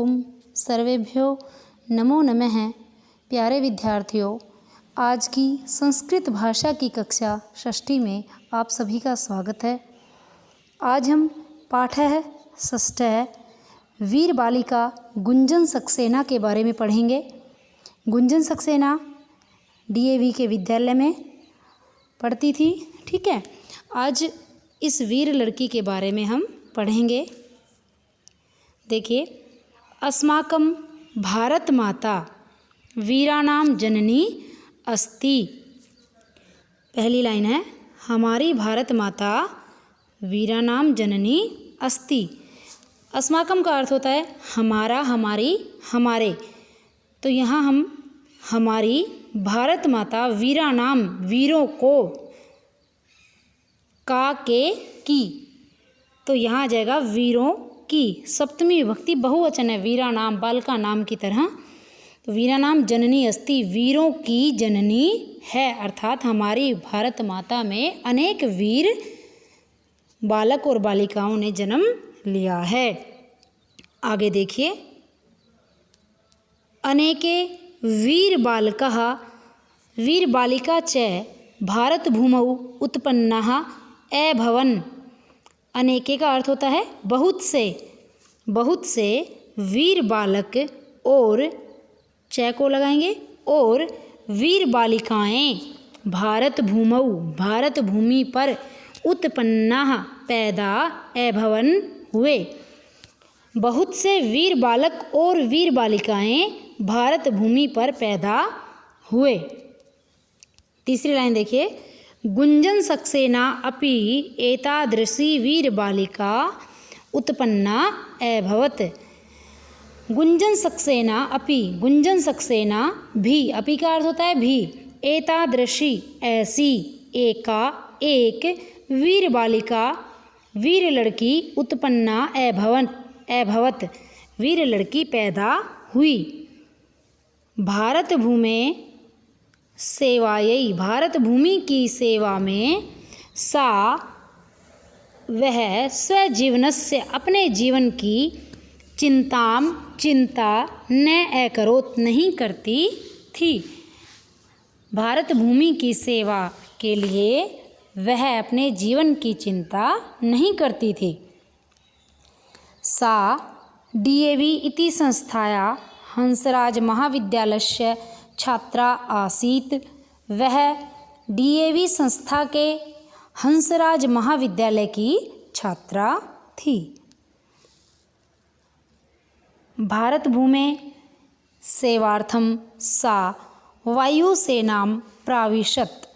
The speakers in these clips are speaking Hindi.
ओम सर्वेभ्यो नमो नमः। प्यारे विद्यार्थियों, आज की संस्कृत भाषा की कक्षा षष्ठी में आप सभी का स्वागत है। आज हम पाठ है षष्ठ वीर बालिका गुंजन सक्सेना के बारे में पढ़ेंगे। गुंजन सक्सेना डीएवी के विद्यालय में पढ़ती थी। ठीक है, आज इस वीर लड़की के बारे में हम पढ़ेंगे। देखिए, अस्माकं भारत माता वीराणां जननी अस्ति। पहली लाइन है, हमारी भारत माता वीराणां जननी अस्ति। अस्माकं का अर्थ होता है हमारा, हमारी, हमारे। तो यहाँ हम हमारी भारत माता वीराणां वीरों को का के की, तो यहाँ आ जाएगा वीरों की। सप्तमी विभक्ति बहुवचन है, वीरा नाम बालिका नाम की तरह। तो वीरा नाम जननी अस्ति, वीरों की जननी है, अर्थात हमारी भारत माता में अनेक वीर बालक और बालिकाओं ने जन्म लिया है। आगे देखिए, अनेके वीर बालकः वीर बालिका च भारत भूमौ उत्पन्नाः अभवन्। अनेके का अर्थ होता है बहुत से, बहुत से वीर बालक और च को लगाएंगे और वीर बालिकाएं भारत भूमौ भारत भूमि पर उत्पन्ना पैदा अभवन हुए। बहुत से वीर बालक और वीर बालिकाएं भारत भूमि पर पैदा हुए। तीसरी लाइन देखिए, गुंजन सक्सेना अपि एतादृशी वीर बालिका उत्पन्ना अभवत्। गुंजन सक्सेना अपि, गुंजन सक्सेना भी, अपि का अर्थ होता है भी, एतादृशी ऐसी, एका एक, वीर बालिका वीर लड़की, उत्पन्ना अभवत् वीर लड़की पैदा हुई। भारत भूमि सेवायै, भारत भूमि की सेवा में सा वह स्वजीवनस्य अपने जीवन की चिंता न अकरोत् नहीं करती थी। भारत भूमि की सेवा के लिए वह अपने जीवन की चिंता नहीं करती थी। सा डीएवी इति संस्थाया हंसराज महाविद्यालयस्य छात्रा आसीत्। वह डीएवी संस्था के हंसराज महाविद्यालय की छात्रा थी। भारत भूमि सेवार्थम सा वायुसेनां प्राविशत्।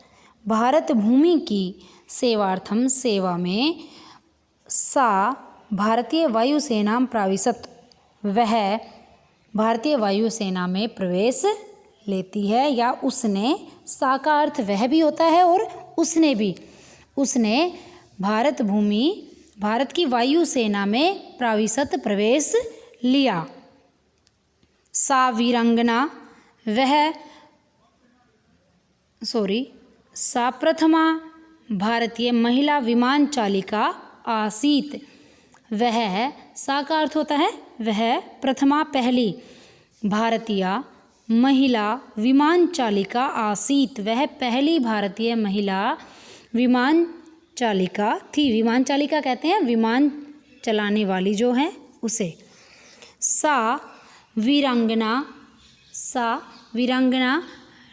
भारत भूमि की सेवार्थम सेवा में सा भारतीय वायुसेनां प्राविशत्, वह भारतीय वायुसेना में प्रवेश लेती है, या उसने, सा का अर्थ वह भी होता है और उसने भी, उसने भारत भूमि भारत की वायुसेना में प्राविशत प्रवेश लिया। सा वीरांगना सा प्रथमा भारतीय महिला विमान चालिका आसीत्। वह, सा का अर्थ होता है वह, प्रथमा पहली भारतीय महिला विमान चालिका आसीत्, वह पहली भारतीय महिला विमान चालिका थी। विमान चालिका कहते हैं विमान चलाने वाली जो है उसे। सा वीरांगना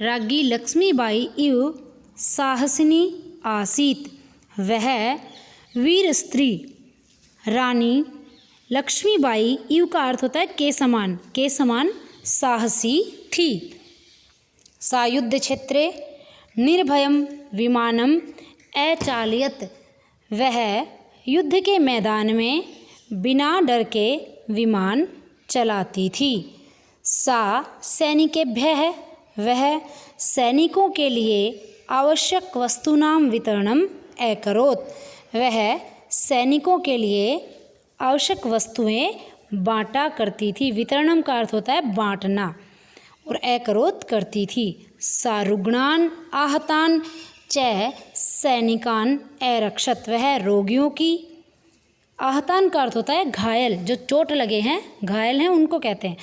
राज्ञी लक्ष्मीबाई इव साहसिनी आसीत्। वह वीर स्त्री रानी लक्ष्मीबाई, इव का अर्थ होता है के समान साहसी थी। सा युद्ध क्षेत्रे निर्भयं विमानम अचालयत्। वह युद्ध के मैदान में बिना डर के विमान चलाती थी। सा सैनिकेभ्यः, वह सैनिकों के लिए आवश्यक वस्तूनां वितरणम अकरोत्। वह सैनिकों के लिए आवश्यक वस्तुएं बांटा करती थी। वितरणम का अर्थ होता है बांटना, और अकरोत् करती थी। सा रुग्णान आहतान च सैनिकान अरक्षत। वह रोगियों की आहतान का अर्थ होता है घायल, जो चोट लगे हैं, घायल हैं, उनको कहते हैं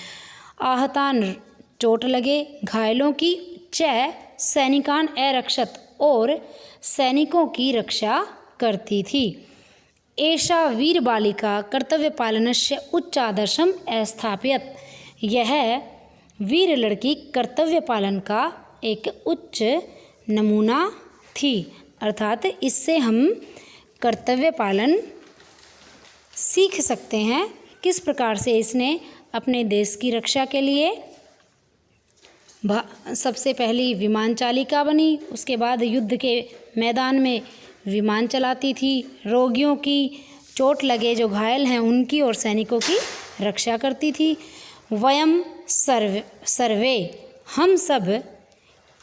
आहतान, चोट लगे, घायलों की, च सैनिकान अरक्षत, और सैनिकों की रक्षा करती थी। एषा वीर बालिका कर्तव्य पालनस्य उच्च आदर्शम स्थापयत, यह वीर लड़की कर्तव्य पालन का एक उच्च नमूना थी, अर्थात इससे हम कर्तव्य पालन सीख सकते हैं। किस प्रकार से इसने अपने देश की रक्षा के लिए सबसे पहली विमान चालिका बनी, उसके बाद युद्ध के मैदान में विमान चलाती थी, रोगियों की, चोट लगे जो घायल हैं उनकी और सैनिकों की रक्षा करती थी। वयम सर्वे, हम सब,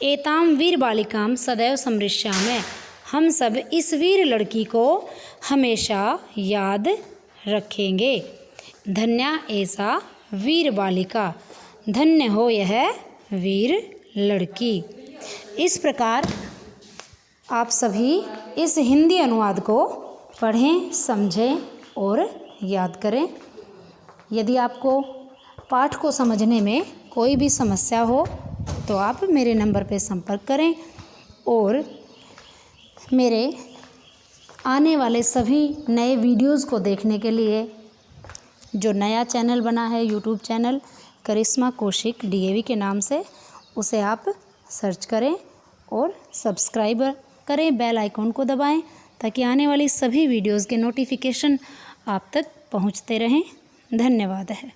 एताम वीर बालिकाम सदैव समृष्यामः, हम सब इस वीर लड़की को हमेशा याद रखेंगे। धन्या ऐसा वीर बालिका, धन्य हो यह वीर लड़की। इस प्रकार आप सभी इस हिंदी अनुवाद को पढ़ें, समझें और याद करें। यदि आपको पाठ को समझने में कोई भी समस्या हो तो आप मेरे नंबर पर संपर्क करें, और मेरे आने वाले सभी नए वीडियोज़ को देखने के लिए जो नया चैनल बना है, यूट्यूब चैनल करिश्मा कौशिक DAV के नाम से, उसे आप सर्च करें और सब्सक्राइब करें, बेल आइकॉन को दबाएं ताकि आने वाली सभी वीडियोज़ के नोटिफिकेशन आप तक पहुंचते रहें। धन्यवाद है।